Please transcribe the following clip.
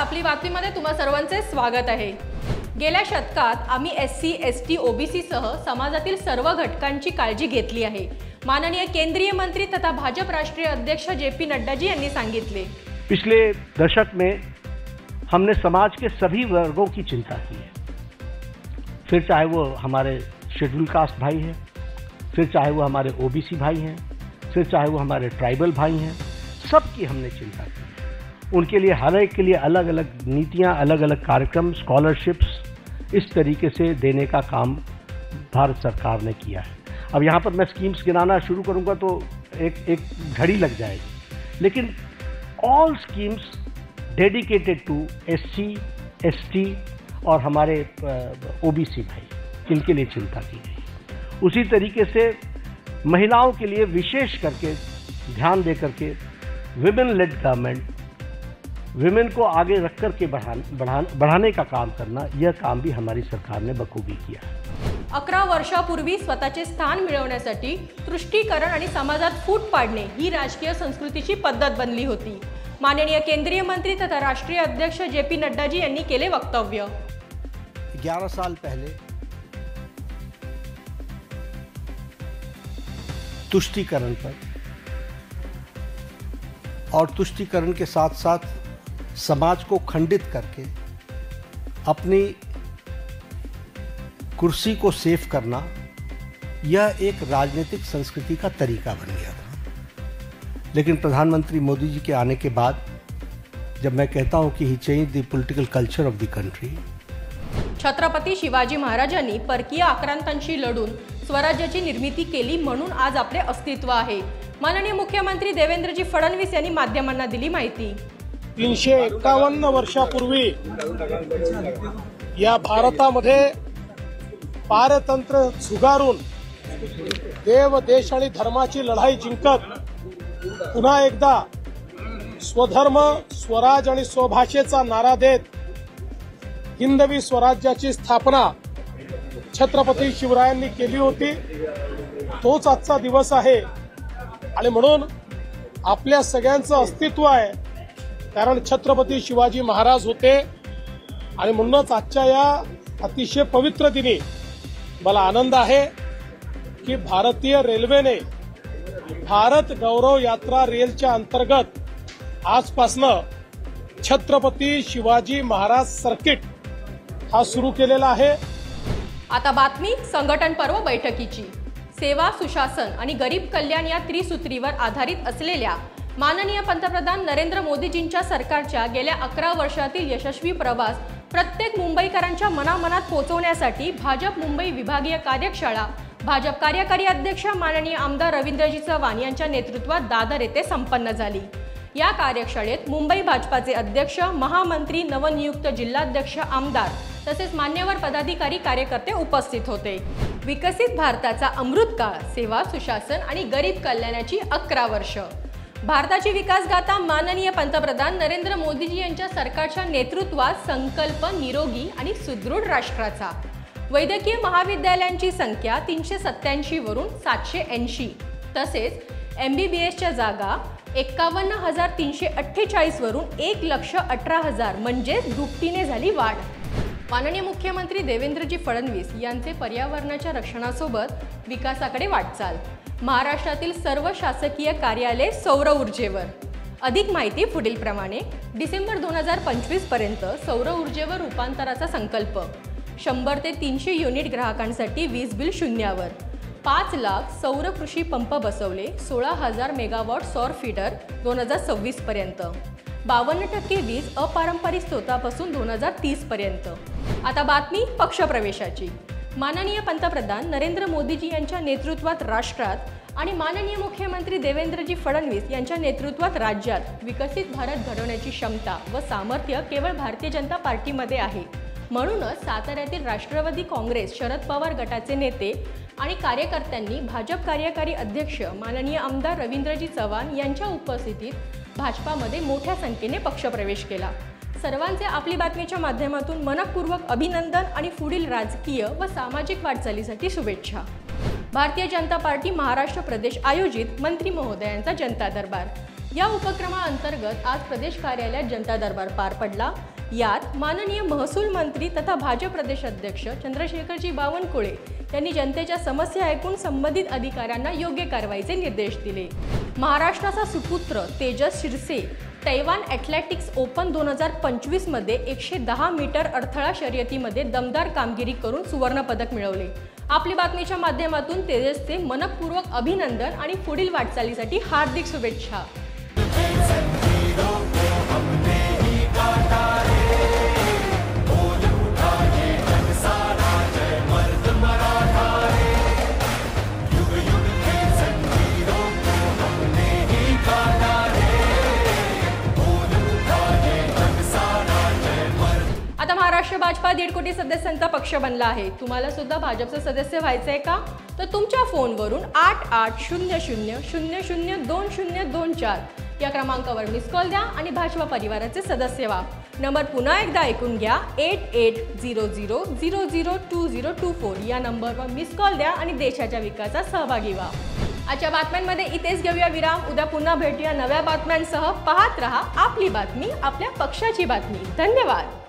आपली बातमीमध्ये तुम्हा सर्वांचे स्वागत आहे। गेल्या शतकात आम्ही एससी, एसटी, ओबीसी सह समाजातील सर्व घटकांची काळजी घेतली आहे। माननीय केंद्रीय मंत्री तथा भाजप राष्ट्रीय अध्यक्ष जेपी नड्डा जी यांनी सांगितले। पिछले दशक में हमने समाज के सभी वर्गों की चिंता की है, फिर चाहे वो हमारे शेड्यूल कास्ट भाई हैं, फिर चाहे वो हमारे ओबीसी भाई हैं, फिर चाहे वो हमारे ट्राइबल भाई हैं, सबकी हमने चिंता की है। उनके लिए हर एक के लिए अलग अलग नीतियां, अलग अलग कार्यक्रम, स्कॉलरशिप्स इस तरीके से देने का काम भारत सरकार ने किया है। अब यहाँ पर मैं स्कीम्स गिनाना शुरू करूँगा तो एक घड़ी लग जाएगी, लेकिन all schemes dedicated to SC, ST और हमारे ओबीसी भाई, इनके लिए चिंता की गई। उसी तरीके से महिलाओं के लिए विशेष करके ध्यान दे करके विमेन लेड गवर्नमेंट, विमेन को आगे रख करके बढ़ाने का काम करना, यह काम भी हमारी सरकार ने बखूबी किया है। 11 वर्षापूर्वी स्वतःचे स्थान मिळवण्यासाठी तुष्टीकरण आणि समाजात फूट पाडणे ही राजकीय संस्कृतीची पद्धत बनली होती। माननीय केंद्रीय मंत्री तथा राष्ट्रीय अध्यक्ष जेपी नड्डा जी यांनी केले वक्तव्य। 11 साल पहले तुष्टीकरण पर और तुष्टीकरण के साथ साथ समाज को खंडित करके अपनी कुर्सी को सेव करना, यह एक राजनीतिक संस्कृति का तरीका बन गया था। लेकिन प्रधानमंत्री मोदी जी के आने के बाद जब मैं कहता हूं कि ही change the political culture of the country. Chhatrapati Shivaji महाराजांनी परकीय आक्रांतांशी लढून स्वराज्याची निर्मिती केली, म्हणून आज आपले अस्तित्व आहे। माननीय मुख्यमंत्री देवेंद्रजी फडणवीस यांनी माध्यमांना दिली माहिती। 351 वर्षापूर्वी या भारतामध्ये पारतंत्र झुगारून देव, देश आणि धर्माची लढाई जिंकत पुन्हा एकदा स्वधर्म, स्वराज आणि स्वभाषेचा नारा देत हिंदवी स्वराज्याची स्थापना छत्रपती शिवरायांनी केली होती। तोच आजचा दिवस आहे आणि म्हणून आपल्या सगळ्यांचं अस्तित्व आहे, कारण छत्रपती शिवाजी महाराज होते। आणि म्हणूनच आजच्या या अतिशय पवित्र दिनी मला आनंद आहे की भारतीय रेल्वेने भारत गौरव यात्रा रेलच्या अंतर्गत आजपासून छत्रपती शिवाजी महाराज सर्किट हा सुरू केलेला आहे। आता बातमी संघटन पर्व बैठकीची। सेवा, सुशासन आणि गरीब कल्याण या त्रिसूत्रीवर आधारित असलेल्या माननीय पंतप्रधान नरेंद्र मोदीजींच्या सरकारच्या गेल्या 11 वर्षातील यशस्वी प्रवास प्रत्येक मुंबईकरांच्या मनामनात पोहोचवण्यासाठी भाजप मुंबई विभागीय कार्यशाळा भाजप कार्यकारी अध्यक्ष माननीय आमदार रवींद्रजी चव्हाण यांच्या नेतृत्वात दादर येथे संपन्न झाली। या कार्यशाळेत मुंबई भाजपाचे अध्यक्ष, महामंत्री, नवनियुक्त जिल्हाध्यक्ष, आमदार तसेच मान्यवर पदाधिकारी, कार्यकर्ते उपस्थित होते। विकसित भारताचा अमृतकाळ, सेवा, सुशासन आणि गरीब कल्याणाची 11 वर्ष। भारताची विकासगाथा माननीय पंतप्रधान नरेंद्र मोदीजी यांच्या सरकारच्या नेतृत्वात संकल्प निरोगी आणि सुदृढ राष्ट्राचा। वैद्यकीय महाविद्यालयांची संख्या 387 वरून 780, तसेच MBBSच्या जागा 51,348 वरून 1,18,000 म्हणजे दुपटीने झाली वाढ। माननीय मुख्यमंत्री देवेंद्रजी फडणवीस यांचे पर्यावरणाच्या रक्षणासोबत विकासाकडे वाटचाल। महाराष्ट्रातील सर्व शासकीय कार्यालये सौर ऊर्जेवर। अधिक माहिती पुढील प्रमाणे। डिसेंबर 2025 पर्यंत सौर ऊर्जेवर रूपांतराचा संकल्प। 100 ते 300 युनिट ग्राहकांसाठी वीज बिल शून्यावर। 5 लाख सौर कृषी पंप बसवले। 16,000 मेगावॉट सौर फीडर 2026 पर्यंत। 52% वीज अपारंपरिक स्रोतापासून 2030 पर्यंत। आता बातमी पक्षप्रवेशाची। माननीय पंतप्रधान नरेंद्र मोदीजी यांच्या नेतृत्वात राष्ट्रात आणि माननीय मुख्यमंत्री देवेंद्रजी फडणवीस यांच्या नेतृत्वात राज्यात विकसित भारत घडवण्याची क्षमता व सामर्थ्य केवळ भारतीय जनता पार्टीमध्ये आहे। म्हणूनच साताऱ्यातील राष्ट्रवादी काँग्रेस शरद पवार गटाचे नेते आणि कार्यकर्त्यांनी भाजप कार्यकारी अध्यक्ष माननीय आमदार रवींद्रजी चव्हाण यांच्या उपस्थितीत भाजपामध्ये मोठ्या संख्येने पक्षप्रवेश केला। सर्वांचे आपली बातमीच्या माध्यमातून मनपूर्वक अभिनंदन आणि पुढील राजकीय व सामाजिक वाटचालीसाठी शुभेच्छा। भारतीय जनता पार्टी महाराष्ट्र प्रदेश आयोजित मंत्री महोदयांचा जनता दरबार। या उपक्रमाअंतर्गत आज प्रदेश कार्यालयात जनता दरबार पार पडला। यात माननीय महसूल मंत्री तथा भाजप प्रदेश अध्यक्ष चंद्रशेखरजी बावनकुळे यांनी जनतेच्या समस्या ऐकून संबंधित अधिकाऱ्यांना योग्य कारवाईचे निर्देश दिले। महाराष्ट्राचा सुपुत्र तेजस शिरसे तैवान ॲथलेटिक्स ओपन 2025 मध्ये 110 मीटर अडथळा शर्यतीमध्ये दमदार कामगिरी करून सुवर्ण पदक मिळवले। आपली बातमीच्या माध्यमातून तेजसचे मनपूर्वक अभिनंदन आणि पुढील वाटचालीसाठी हार्दिक शुभेच्छा। आता महाराष्ट्र भाजपा 1.5 कोटी सदस्यांचा पक्ष बनला आहे। तुम्हाला सुद्धा भाजपचे सदस्य व्हायचे आहे का? तर तुमच्या फोनवरून 8800002024 या क्रमांकावर मिस कॉल द्या आणि भाजपा परिवाराचे सदस्य व्हा। नंबर पुन्हा एकदा ऐकून घ्या, 8800002024 या नंबरवर मिस कॉल द्या आणि देशाच्या विकासात सहभागी व्हा। आजच्या बातम्यांमध्ये इथेच घेऊया विराम। उद्या पुन्हा भेटूया नव्या बातम्यांसह। पाहत रहा आपली बातमी, आपल्या पक्षाची बातमी। धन्यवाद।